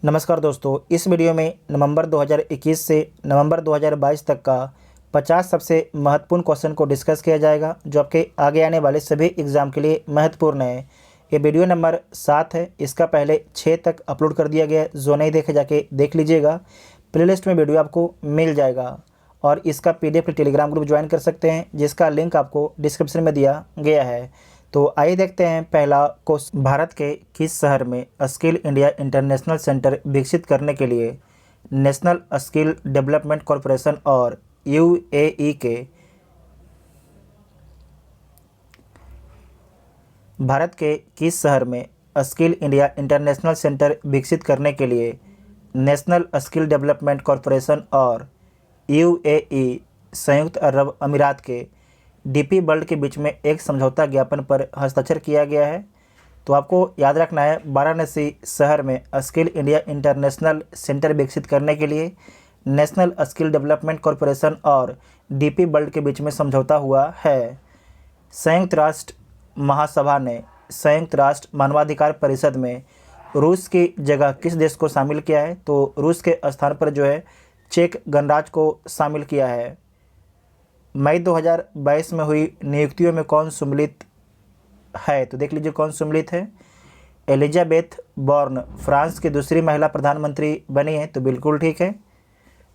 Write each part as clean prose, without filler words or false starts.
नमस्कार दोस्तों, इस वीडियो में नवंबर 2021 से नवंबर 2022 तक का 50 सबसे महत्वपूर्ण क्वेश्चन को डिस्कस किया जाएगा, जो आपके आगे आने वाले सभी एग्ज़ाम के लिए महत्वपूर्ण है। ये वीडियो नंबर 7 है। इसका पहले 6 तक अपलोड कर दिया गया है, जो नहीं देखे जाके देख लीजिएगा। प्लेलिस्ट में वीडियो आपको मिल जाएगा और इसका PDF टेलीग्राम ग्रुप ज्वाइन कर सकते हैं, जिसका लिंक आपको डिस्क्रिप्शन में दिया गया है। तो आइए देखते हैं पहला क्वेश्चन। भारत के किस शहर में स्किल इंडिया इंटरनेशनल सेंटर विकसित करने के लिए नेशनल स्किल डेवलपमेंट कॉरपोरेशन और UAE के भारत के किस शहर में स्किल इंडिया इंटरनेशनल सेंटर विकसित करने के लिए नेशनल स्किल डेवलपमेंट कॉरपोरेशन और UAE संयुक्त अरब अमीरात के DP वर्ल्ड के बीच में एक समझौता ज्ञापन पर हस्ताक्षर किया गया है? तो आपको याद रखना है, वाराणसी शहर में स्किल इंडिया इंटरनेशनल सेंटर विकसित करने के लिए नेशनल स्किल डेवलपमेंट कॉरपोरेशन और DP वर्ल्ड के बीच में समझौता हुआ है। संयुक्त राष्ट्र महासभा ने संयुक्त राष्ट्र मानवाधिकार परिषद में रूस की जगह किस देश को शामिल किया है? तो रूस के स्थान पर जो है चेक गणराज्य को शामिल किया है। मई 2022 में हुई नियुक्तियों में कौन सम्मिलित है? तो देख लीजिए कौन सम्मिलित है। एलिजाबेथ बॉर्न फ्रांस की दूसरी महिला प्रधानमंत्री बनी है, तो बिल्कुल ठीक है।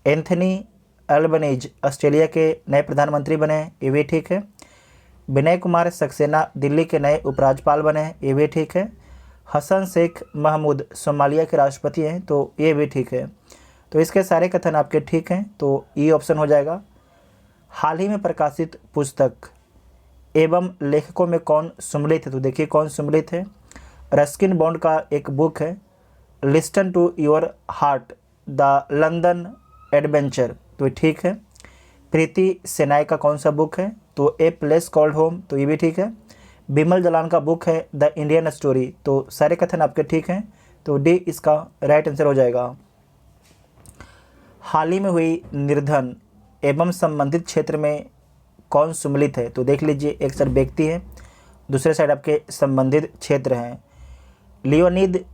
एंथनी अल्बनीज ऑस्ट्रेलिया के नए प्रधानमंत्री बने हैं, ये भी ठीक है। विनय कुमार सक्सेना दिल्ली के नए उपराज्यपाल बने हैं, ये भी ठीक है। हसन शेख महमूद सोमालिया के राष्ट्रपति हैं, तो ये भी ठीक है। तो इसके सारे कथन आपके ठीक हैं, तो ई ऑप्शन हो जाएगा। हाल ही में प्रकाशित पुस्तक एवं लेखकों में कौन सम्मिलित है? तो देखिए कौन सम्मिलित है। रस्किन बॉन्ड का एक बुक है listen to your heart the London adventure, तो ठीक है। प्रीति सेनाई का कौन सा बुक है? तो ए प्लेस कॉल्ड होम, तो ये भी ठीक है। बिमल जलान का बुक है द इंडियन स्टोरी, तो सारे कथन आपके ठीक हैं, तो डी इसका राइट आंसर हो जाएगा। हाल ही में हुई निर्धन एवं संबंधित क्षेत्र में कौन सम्मिलित है? तो देख लीजिए, एक साइड व्यक्ति है, दूसरे साइड आपके संबंधित क्षेत्र हैं। लियोनिद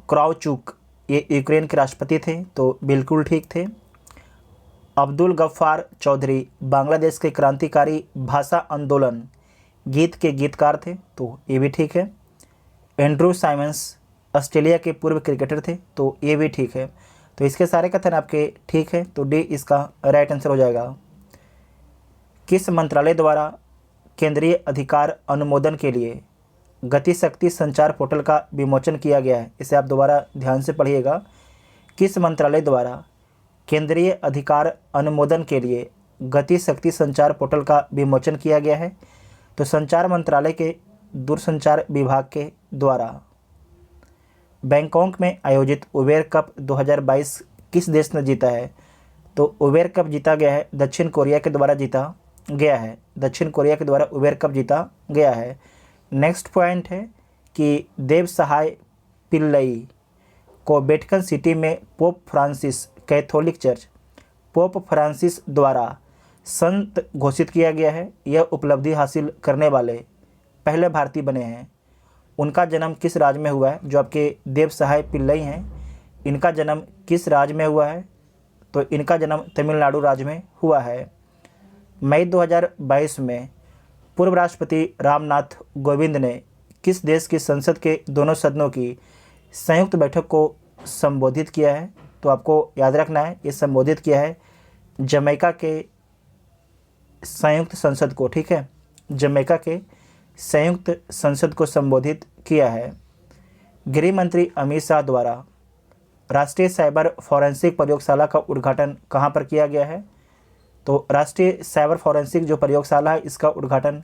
क्राउचुक ये यूक्रेन के राष्ट्रपति थे, तो बिल्कुल ठीक थे। अब्दुल गफ्फार चौधरी बांग्लादेश के क्रांतिकारी भाषा आंदोलन गीत के गीतकार थे, तो ये भी ठीक है। एंड्रू साइमंस ऑस्ट्रेलिया के पूर्व क्रिकेटर थे, तो ये भी ठीक है। तो इसके सारे कथन आपके ठीक है, तो डी इसका राइट आंसर हो जाएगा। किस मंत्रालय द्वारा केंद्रीय अधिकार अनुमोदन के लिए गति शक्ति संचार पोर्टल का विमोचन किया गया है? इसे आप दोबारा ध्यान से पढ़िएगा। किस मंत्रालय द्वारा केंद्रीय अधिकार अनुमोदन के लिए गति शक्ति संचार पोर्टल का विमोचन किया गया है? तो संचार मंत्रालय के दूरसंचार विभाग के द्वारा। बैंकॉक में आयोजित उबेर कप 2022 किस देश ने जीता है? तो उबेर कप जीता गया है दक्षिण कोरिया के द्वारा जीता गया है। दक्षिण कोरिया के द्वारा उबेर कप जीता गया है। नेक्स्ट पॉइंट है कि देव सहाय पिल्लई को वेटिकन सिटी में pope Francis Catholic church pope Francis द्वारा संत घोषित किया गया है। यह उपलब्धि हासिल करने वाले पहले भारतीय बने हैं। उनका जन्म किस राज्य में हुआ है? जो आपके देव सहाय पिल्लई हैं, इनका जन्म किस राज्य में हुआ है? तो इनका जन्म तमिलनाडु राज्य में हुआ है। मई 2022 में पूर्व राष्ट्रपति रामनाथ कोविंद ने किस देश की संसद के दोनों सदनों की संयुक्त बैठक को संबोधित किया है? तो आपको याद रखना है, ये संबोधित किया है जमैका के संयुक्त संसद को, ठीक है। जमैका के संयुक्त संसद को संबोधित किया है। गृह मंत्री अमित शाह द्वारा राष्ट्रीय साइबर फॉरेंसिक प्रयोगशाला का उद्घाटन कहां पर किया गया है? तो राष्ट्रीय साइबर फॉरेंसिक जो प्रयोगशाला है, इसका उद्घाटन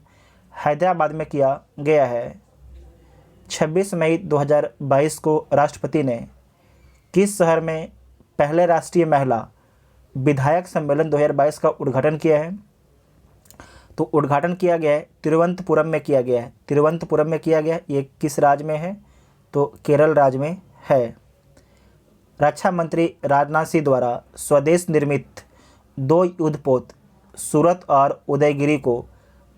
हैदराबाद में किया गया है। 26 मई 2022 को राष्ट्रपति ने किस शहर में पहले राष्ट्रीय महिला विधायक सम्मेलन 2022 का उद्घाटन किया है? तो उद्घाटन किया गया है तिरुवनंतपुरम में किया गया है। तिरुवनंतपुरम में किया गया है। ये किस राज्य में है? तो केरल राज्य में है। रक्षा मंत्री राजनाथ सिंह द्वारा स्वदेश निर्मित 2 युद्धपोत सूरत और उदयगिरी को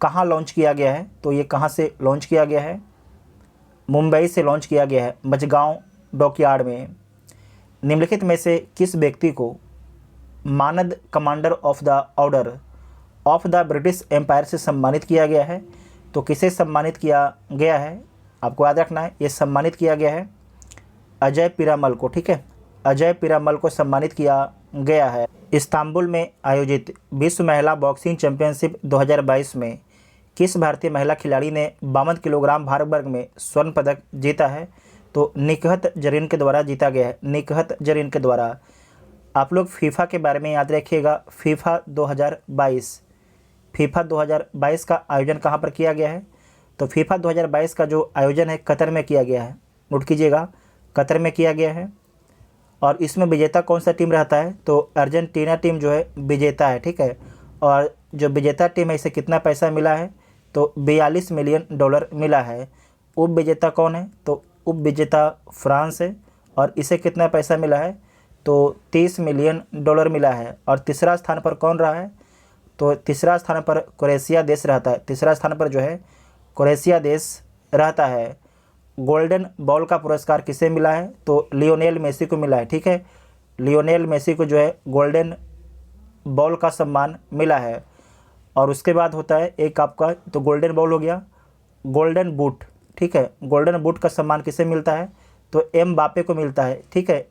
कहाँ लॉन्च किया गया है? तो ये कहाँ से लॉन्च किया गया है? मुंबई से लॉन्च किया गया है, मझगांव डॉकयार्ड में। निम्नलिखित में से किस व्यक्ति को मानद commander of the order of the British empire से सम्मानित किया गया है? तो किसे सम्मानित किया गया है? आपको याद रखना है, ये सम्मानित किया गया है अजय पीरामल को। ठीक है, अजय पीरामल को सम्मानित किया गया है। इस्तांबुल में आयोजित विश्व महिला बॉक्सिंग चैंपियनशिप 2022 में किस भारतीय महिला खिलाड़ी ने 52 किलोग्राम भार वर्ग में स्वर्ण पदक जीता है? तो निकहत जरीन के द्वारा जीता गया है, निकहत जरीन के द्वारा। आप लोग फीफा के बारे में याद रखिएगा, फीफा 2022, फीफा 2022 का आयोजन कहाँ पर किया गया है? तो फीफा 2022 का जो आयोजन है कतर में किया गया है, नोट कीजिएगा, कतर में किया गया है। और इसमें विजेता कौन सा टीम रहता है? तो अर्जेंटीना टीम जो है विजेता है। ठीक है, और जो विजेता टीम है इसे कितना पैसा मिला है? तो $42 मिलियन मिला है। उप विजेता कौन है? तो उप विजेता फ्रांस है और इसे कितना पैसा मिला है? तो $30 मिलियन मिला है। और तीसरा स्थान पर कौन रहा है? तो तीसरा स्थान पर क्रोएशिया देश रहता है, तीसरा स्थान पर जो है क्रोएशिया देश रहता है। गोल्डन बॉल का पुरस्कार किसे मिला है? तो लियोनेल मेसी को मिला है। ठीक है, लियोनेल मेसी को जो है गोल्डन बॉल का सम्मान मिला है। और उसके बाद होता है एक आपका, तो गोल्डन बॉल हो गया, गोल्डन बूट। ठीक है, गोल्डन बूट का सम्मान किसे मिलता है? तो एमबापे को मिलता है। ठीक है,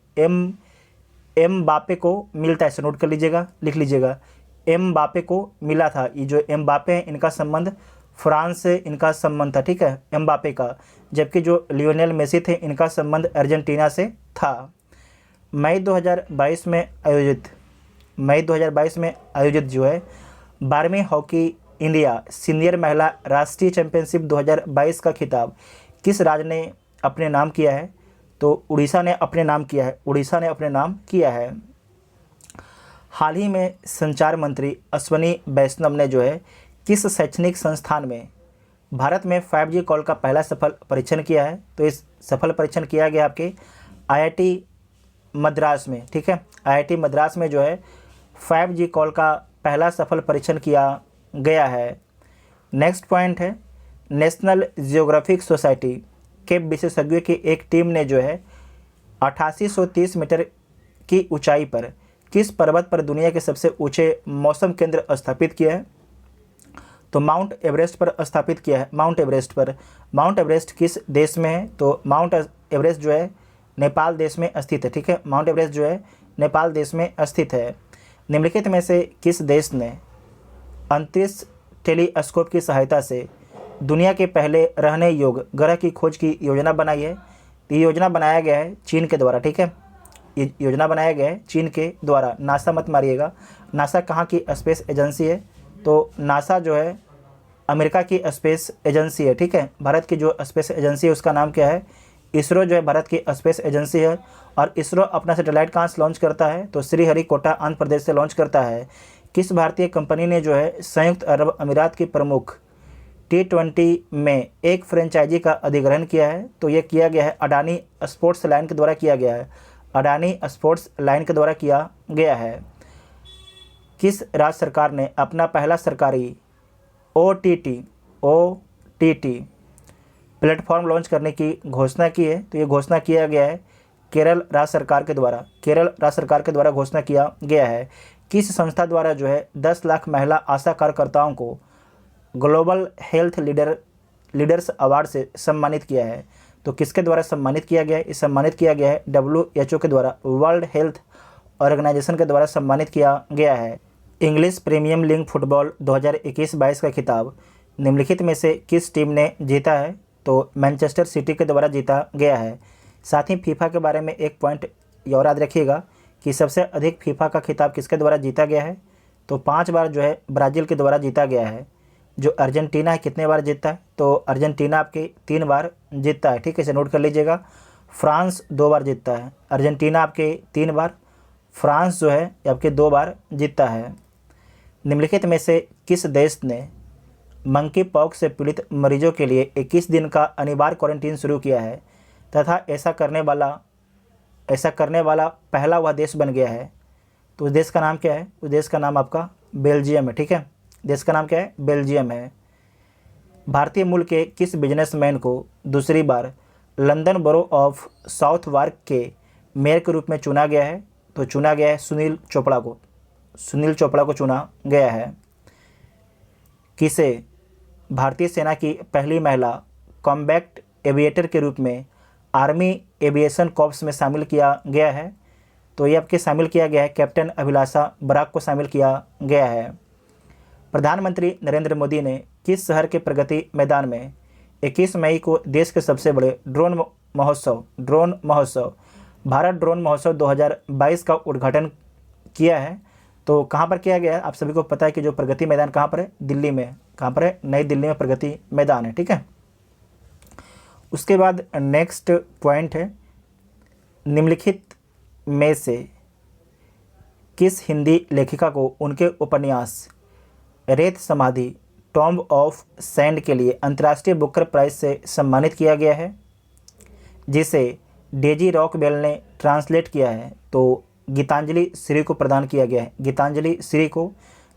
एमबापे को मिलता है, इसे नोट कर लीजिएगा, लिख लीजिएगा, एमबापे को मिला था। ये जो एमबापे हैं इनका संबंध फ्रांस से इनका संबंध था। ठीक है, एमबापे का, जबकि जो लियोनेल मेसी थे इनका संबंध अर्जेंटीना से था। मई 2022 में आयोजित जो है 12वीं हॉकी इंडिया सीनियर महिला राष्ट्रीय चैंपियनशिप 2022 का खिताब किस राज्य ने अपने नाम किया है? तो उड़ीसा ने अपने नाम किया है, उड़ीसा ने अपने नाम किया है। हाल ही में संचार मंत्री अश्विनी वैष्णव ने जो है किस शैक्षणिक संस्थान में भारत में 5G कॉल का पहला सफल परीक्षण किया है? तो इस सफल परीक्षण किया गया आपके IIT मद्रास में। ठीक है, IIT मद्रास में जो है 5G कॉल का पहला सफल परीक्षण किया गया है। नेक्स्ट पॉइंट है, नेशनल जियोग्राफिक सोसाइटी के विशेषज्ञों की एक टीम ने जो है 8830 मीटर की ऊंचाई पर किस पर्वत पर दुनिया के सबसे ऊंचे मौसम केंद्र स्थापित किया है? तो माउंट एवरेस्ट पर स्थापित किया है, माउंट एवरेस्ट पर। माउंट एवरेस्ट किस देश में है? तो माउंट एवरेस्ट जो है नेपाल देश में स्थित है। ठीक है, माउंट एवरेस्ट जो है नेपाल देश में स्थित है। निम्नलिखित में से किस देश ने अंतरिक्ष टेलीस्कोप की सहायता से दुनिया के पहले रहने योग्य ग्रह की खोज की योजना बनाई है? ये योजना बनाया गया है चीन के द्वारा। ठीक है, ये योजना बनाया गया है चीन के द्वारा। नासा मत मारिएगा, नासा कहाँ की स्पेस एजेंसी है? तो नासा जो है अमेरिका की स्पेस एजेंसी है। ठीक है, भारत की जो स्पेस एजेंसी है उसका नाम क्या है? इसरो जो है भारत की स्पेस एजेंसी है। और इसरो अपना सैटेलाइट कहाँ से लॉन्च करता है? तो श्रीहरिकोटा आंध्र प्रदेश से लॉन्च करता है। किस भारतीय कंपनी ने जो है संयुक्त अरब अमीरात की प्रमुख T20 में एक फ्रेंचाइजी का अधिग्रहण किया है? तो ये किया गया है अडानी स्पोर्ट्स लाइन के द्वारा किया गया है, अडानी स्पोर्ट्स लाइन के द्वारा किया गया है। किस राज्य सरकार ने अपना पहला सरकारी OTT प्लेटफॉर्म लॉन्च करने की घोषणा की है? तो ये घोषणा किया गया है केरल राज्य सरकार के द्वारा, केरल राज्य सरकार के द्वारा घोषणा किया गया है। किस संस्था द्वारा जो है 10 लाख महिला आशा कार्यकर्ताओं को ग्लोबल हेल्थ लीडर्स अवार्ड से सम्मानित किया है? तो किसके द्वारा सम्मानित किया गया है? इस सम्मानित किया गया है WHO के द्वारा, वर्ल्ड हेल्थ ऑर्गेनाइजेशन के द्वारा सम्मानित किया गया है। इंग्लिश प्रीमियर लीग फुटबॉल 2021-22 का खिताब निम्नलिखित में से किस टीम ने जीता है? तो मैनचेस्टर सिटी के द्वारा जीता गया है। साथ ही फीफा के बारे में एक पॉइंट और याद रखिएगा कि सबसे अधिक फीफा का खिताब किसके द्वारा जीता गया है? तो 5 बार जो है ब्राज़ील के द्वारा जीता गया है। जो अर्जेंटीना है कितने बार जीतता है? तो अर्जेंटीना आपके 3 बार जीतता है। ठीक है, इसे नोट कर लीजिएगा। फ्रांस 2 बार जीतता है, अर्जेंटीना आपके 3 बार, फ्रांस जो है आपके 2 बार जीतता है। निम्नलिखित में से किस देश ने मंकी पॉक्स से पीड़ित मरीजों के लिए 21 दिन का अनिवार्य क्वारंटीन शुरू किया है तथा ऐसा करने वाला पहला वह देश बन गया है? तो उस देश का नाम क्या है? उस देश का नाम आपका बेल्जियम है। ठीक है, देश का नाम क्या है? बेल्जियम है। भारतीय मूल के किस बिजनेसमैन को दूसरी बार लंदन बरो ऑफ साउथवार्क के मेयर के रूप में चुना गया है? तो चुना गया है सुनील चोपड़ा को। सुनील चोपड़ा को चुना गया है। किसे भारतीय सेना की पहली महिला कॉम्बैट एविएटर के रूप में आर्मी एविएशन कॉर्प्स में शामिल किया गया है? तो ये आपके शामिल किया गया है कैप्टन अभिलाषा बराक को शामिल किया गया है। प्रधानमंत्री नरेंद्र मोदी ने किस शहर के प्रगति मैदान में 21 मई को देश के सबसे बड़े ड्रोन महोत्सव भारत ड्रोन महोत्सव 2022 का उद्घाटन किया है? तो कहाँ पर किया गया है? आप सभी को पता है कि जो प्रगति मैदान कहाँ पर है? दिल्ली में। कहाँ पर है? नई दिल्ली में प्रगति मैदान है। ठीक है। उसके बाद नेक्स्ट पॉइंट है, निम्नलिखित में से किस हिंदी लेखिका को उनके उपन्यास रेत समाधि टॉम्ब ऑफ सैंड के लिए अंतर्राष्ट्रीय बुकर प्राइज से सम्मानित किया गया है, जिसे डेजी रॉकवेल ने ट्रांसलेट किया है? तो गीतांजलि श्री को प्रदान किया गया है। गीतांजलि श्री को,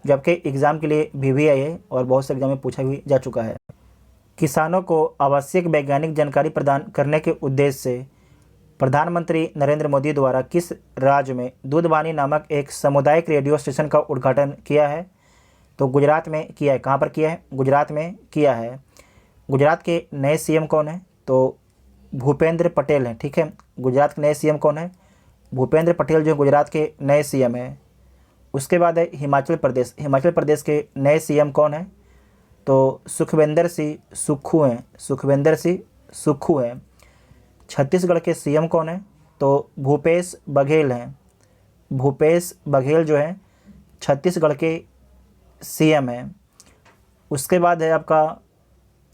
जो आपके एग्ज़ाम के लिए भी आई है और बहुत से एग्जाम में पूछा भी जा चुका है। किसानों को आवश्यक वैज्ञानिक जानकारी प्रदान करने के उद्देश्य से प्रधानमंत्री नरेंद्र मोदी द्वारा किस राज्य में दूधवाणी नामक एक सामुदायिक रेडियो स्टेशन का उद्घाटन किया है? तो गुजरात में किया है। कहाँ पर किया है? गुजरात में किया है। गुजरात के नए सीएम कौन है? तो भूपेंद्र पटेल हैं। ठीक है। गुजरात के नए सीएम कौन है? भूपेंद्र पटेल जो गुजरात के नए सीएम हैं। उसके बाद है हिमाचल प्रदेश। हिमाचल प्रदेश के नए सीएम कौन है? तो सुखविंदर सिंह सुक्खू हैं। सुखविंदर सिंह सुक्खू हैं। छत्तीसगढ़ के सीएम कौन है? तो भूपेश बघेल हैं। भूपेश बघेल जो हैं छत्तीसगढ़ के सीएम हैं। उसके बाद है आपका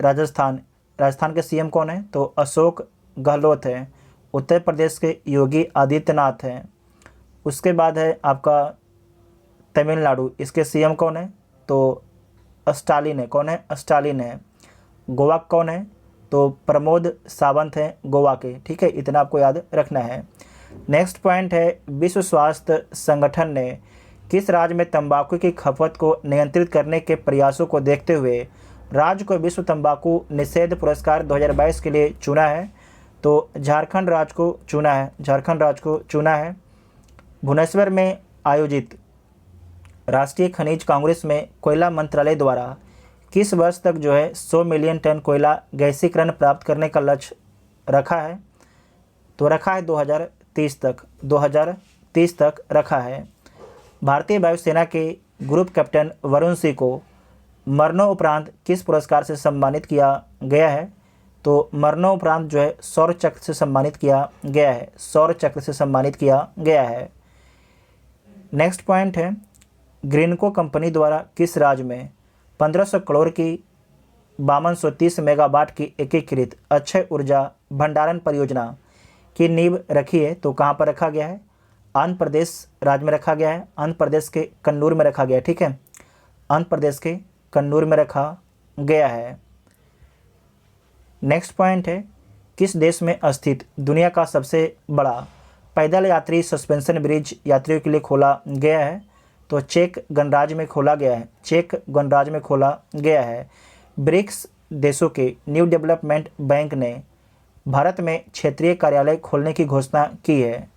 राजस्थान। राजस्थान के सीएम कौन है? तो अशोक गहलोत हैं। उत्तर प्रदेश के योगी आदित्यनाथ हैं। उसके बाद है आपका तमिलनाडु। इसके सीएम कौन है? तो स्टालिन है। कौन है? स्टालिन है। गोवा कौन है? तो प्रमोद सावंत हैं गोवा के। ठीक है। इतना आपको याद रखना है। नेक्स्ट पॉइंट है, विश्व स्वास्थ्य संगठन ने किस राज्य में तंबाकू की खपत को नियंत्रित करने के प्रयासों को देखते हुए राज्य को विश्व तंबाकू निषेध पुरस्कार 2022 के लिए चुना है? तो झारखंड राज्य को चुना है। झारखंड राज्य को चुना है। भुवनेश्वर में आयोजित राष्ट्रीय खनिज कांग्रेस में कोयला मंत्रालय द्वारा किस वर्ष तक जो है 100 मिलियन टन कोयला गैसीकरण प्राप्त करने का लक्ष्य रखा है? तो रखा है 2030 तक। 2030 तक रखा है। भारतीय वायुसेना के ग्रुप कैप्टन वरुण सिंह को मरणोपरांत किस पुरस्कार से सम्मानित किया गया है? तो मरणोपरांत जो है शौर्य चक्र से सम्मानित किया गया है। शौर्य चक्र से सम्मानित किया गया है। नेक्स्ट पॉइंट है, ग्रीनको कंपनी द्वारा किस राज्य में 1500 करोड़ की 5230 मेगावाट की एकीकृत अक्षय ऊर्जा भंडारण परियोजना की नींव रखी है? तो कहाँ पर रखा गया है? आंध्र प्रदेश राज्य में रखा गया है। आंध्र प्रदेश के कन्नूर में रखा गया है। ठीक है। आंध्र प्रदेश के कन्नूर में रखा गया है। नेक्स्ट पॉइंट है, किस देश में स्थित दुनिया का सबसे बड़ा पैदल यात्री सस्पेंशन ब्रिज यात्रियों के लिए खोला गया है? तो चेक गणराज्य में खोला गया है। चेक गणराज्य में खोला गया है। ब्रिक्स देशों के न्यू डेवलपमेंट बैंक ने भारत में क्षेत्रीय कार्यालय खोलने की घोषणा की है।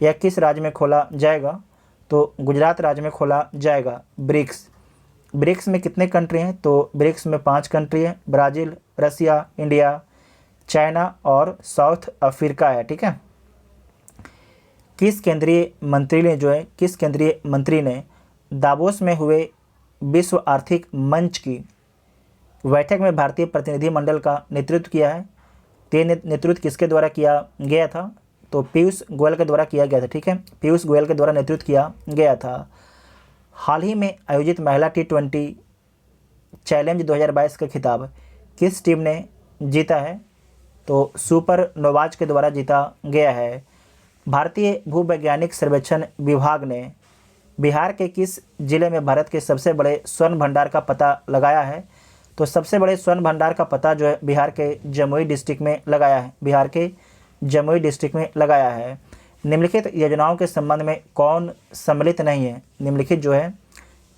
यह किस राज्य में खोला जाएगा? तो गुजरात राज्य में खोला जाएगा। ब्रिक्स में कितने कंट्री हैं? तो ब्रिक्स में 5 कंट्री हैं, ब्राज़ील, रसिया, इंडिया, चाइना और साउथ अफ्रीका है। ठीक है। किस केंद्रीय मंत्री ने दावोस में हुए विश्व आर्थिक मंच की बैठक में भारतीय प्रतिनिधिमंडल का नेतृत्व किया है? ते नेतृत्व किसके द्वारा किया गया था? तो पीयूष गोयल के द्वारा किया गया था। ठीक है। पीयूष गोयल के द्वारा नेतृत्व किया गया था। हाल ही में आयोजित महिला T20 चैलेंज 2022 का खिताब किस टीम ने जीता है? तो सुपर नोवाज के द्वारा जीता गया है। भारतीय भूवैज्ञानिक सर्वेक्षण विभाग ने बिहार के किस जिले में भारत के सबसे बड़े स्वर्ण भंडार का पता लगाया है? तो सबसे बड़े स्वर्ण भंडार का पता जो है बिहार के जमुई डिस्ट्रिक्ट में लगाया है। बिहार के जमुई डिस्ट्रिक्ट में लगाया है। निम्नलिखित योजनाओं के संबंध में कौन सम्मिलित नहीं है? निम्नलिखित जो है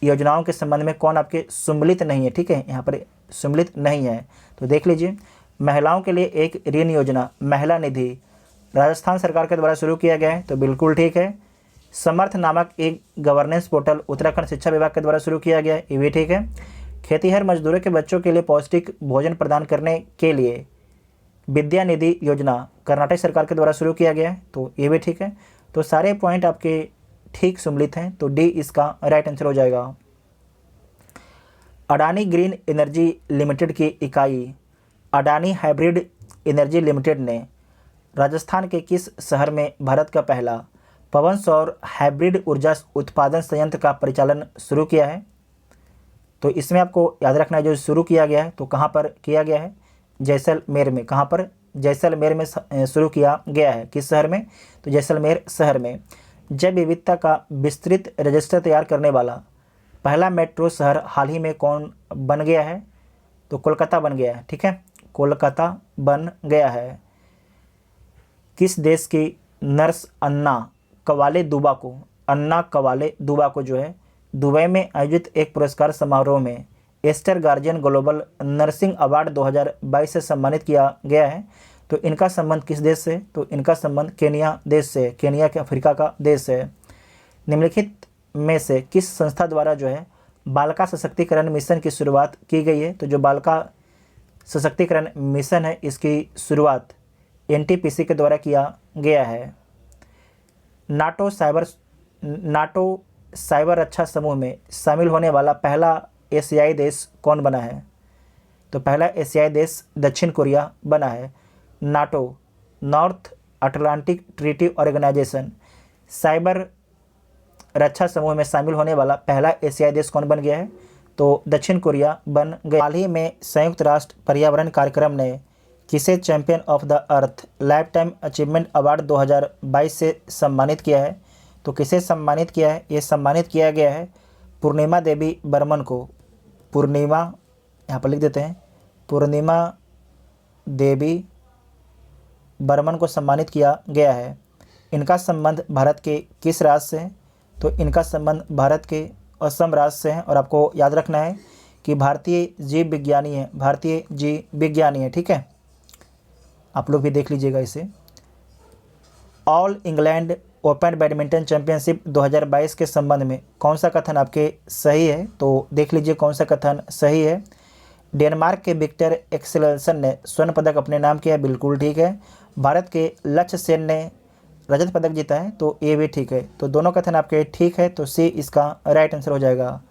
योजनाओं के संबंध में कौन आपके सम्मिलित नहीं है? ठीक है। यहाँ पर सम्मिलित नहीं है। तो देख लीजिए, महिलाओं के लिए एक ऋण योजना महिला निधि राजस्थान सरकार के द्वारा शुरू किया गया है, तो बिल्कुल ठीक है। समर्थ नामक एक गवर्नेंस पोर्टल उत्तराखंड शिक्षा विभाग के द्वारा शुरू किया गया है, ये भी ठीक है। खेतीहर मजदूरों के बच्चों के लिए पौष्टिक भोजन प्रदान करने के लिए विद्या निधि योजना कर्नाटक सरकार के द्वारा शुरू किया गया है, तो ये भी ठीक है। तो सारे पॉइंट आपके ठीक सम्मिलित हैं, तो डी इसका राइट आंसर हो जाएगा। अडानी ग्रीन एनर्जी लिमिटेड की इकाई अडानी हाइब्रिड एनर्जी लिमिटेड ने राजस्थान के किस शहर में भारत का पहला पवन सौर हाइब्रिड ऊर्जा उत्पादन संयंत्र का परिचालन शुरू किया है? तो इसमें आपको याद रखना है, जो शुरू किया गया है तो कहाँ पर किया गया है? जैसलमेर में। कहाँ पर? जैसलमेर में शुरू किया गया है। किस शहर में? तो जैसलमेर शहर में। जैव विविधता का विस्तृत रजिस्टर तैयार करने वाला पहला मेट्रो शहर हाल ही में कौन बन गया है? तो कोलकाता बन गया है, ठीक है, कोलकाता बन गया है। किस देश की नर्स अन्ना कवाले दुबा को जो है दुबई में आयोजित एक पुरस्कार समारोह में Aster Guardian global nursing award 2022 से सम्मानित किया गया है? तो इनका संबंध किस देश से? तो इनका संबंध केनिया देश से, केनिया के अफ्रीका का देश है। निम्नलिखित में से किस संस्था द्वारा जो है बालिका सशक्तिकरण मिशन की शुरुआत की गई है? तो जो बालिका सशक्तिकरण मिशन है इसकी शुरुआत एनटीपीसी के द्वारा किया गया है। नाटो साइबर रक्षा समूह में शामिल होने वाला पहला एशियाई देश कौन बना है? तो पहला एशियाई देश दक्षिण कोरिया बना है। NATO North Atlantic Treaty Organization cyber रक्षा समूह में शामिल होने वाला पहला एशियाई देश कौन बन गया है? तो दक्षिण कोरिया बन गया। हाल ही में संयुक्त राष्ट्र पर्यावरण कार्यक्रम ने किसे champion of the earth life time achievement award 2022 से सम्मानित किया है? तो किसे सम्मानित किया है? ये सम्मानित किया गया है पूर्णिमा देवी बर्मन को। पूर्णिमा यहाँ पर लिख देते हैं, पूर्णिमा देवी बर्मन को सम्मानित किया गया है। इनका संबंध भारत के किस राज्य से है? तो इनका संबंध भारत के असम राज्य से है। और आपको याद रखना है कि भारतीय जीव विज्ञानी है, भारतीय जीव विज्ञानी है, ठीक है, आप लोग भी देख लीजिएगा इसे। All England open badminton championship 2022 के संबंध में कौन सा कथन आपके सही है? तो देख लीजिए कौन सा कथन सही है। डेनमार्क के विक्टर एक्सेलसन ने स्वर्ण पदक अपने नाम किया है, बिल्कुल ठीक है। भारत के लक्ष्य सेन ने रजत पदक जीता है, तो ये भी ठीक है। तो दोनों कथन आपके ठीक है, तो सी इसका राइट आंसर हो जाएगा।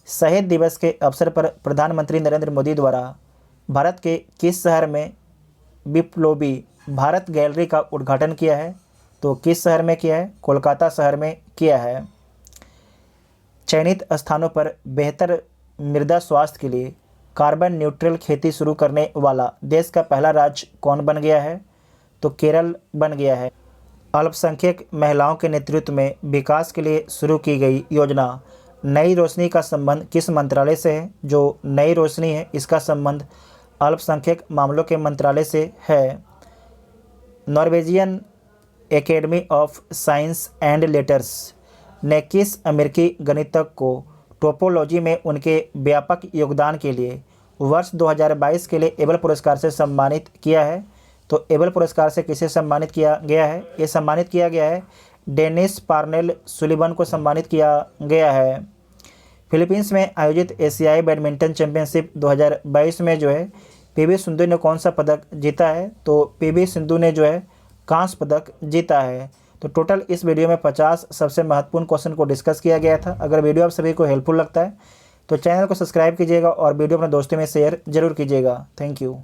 शहीद दिवस के अवसर पर प्रधानमंत्री नरेंद्र मोदी द्वारा भारत के किस शहर में विप्लवी भारत गैलरी का उद्घाटन किया है? तो किस शहर में किया है? कोलकाता शहर में किया है। चयनित स्थानों पर बेहतर मृदा स्वास्थ्य के लिए कार्बन न्यूट्रल खेती शुरू करने वाला देश का पहला राज्य कौन बन गया है? तो केरल बन गया है। अल्पसंख्यक महिलाओं के नेतृत्व में विकास के लिए शुरू की गई योजना नई रोशनी का संबंध किस मंत्रालय से है? जो नई रोशनी है इसका संबंध अल्पसंख्यक मामलों के मंत्रालय से है। Norwegian academy of science and letters ने किस अमेरिकी गणितज्ञ को टोपोलॉजी में उनके व्यापक योगदान के लिए वर्ष 2022 के लिए एबल पुरस्कार से सम्मानित किया है? तो एबल पुरस्कार से किसे सम्मानित किया गया है? ये सम्मानित किया गया है डेनिस पार्नेल सुलिवन को सम्मानित किया गया है। फिलीपींस में आयोजित एशियाई बैडमिंटन चैंपियनशिप 2022 में जो है पीवी सिंधु ने कौन सा पदक जीता है? तो पीवी सिंधु ने जो है कांस्य पदक जीता है। तो टोटल इस वीडियो में 50 सबसे महत्वपूर्ण क्वेश्चन को डिस्कस किया गया था। अगर वीडियो आप सभी को हेल्पफुल लगता है तो चैनल को सब्सक्राइब कीजिएगा और वीडियो अपने दोस्तों में शेयर जरूर कीजिएगा। Thank you.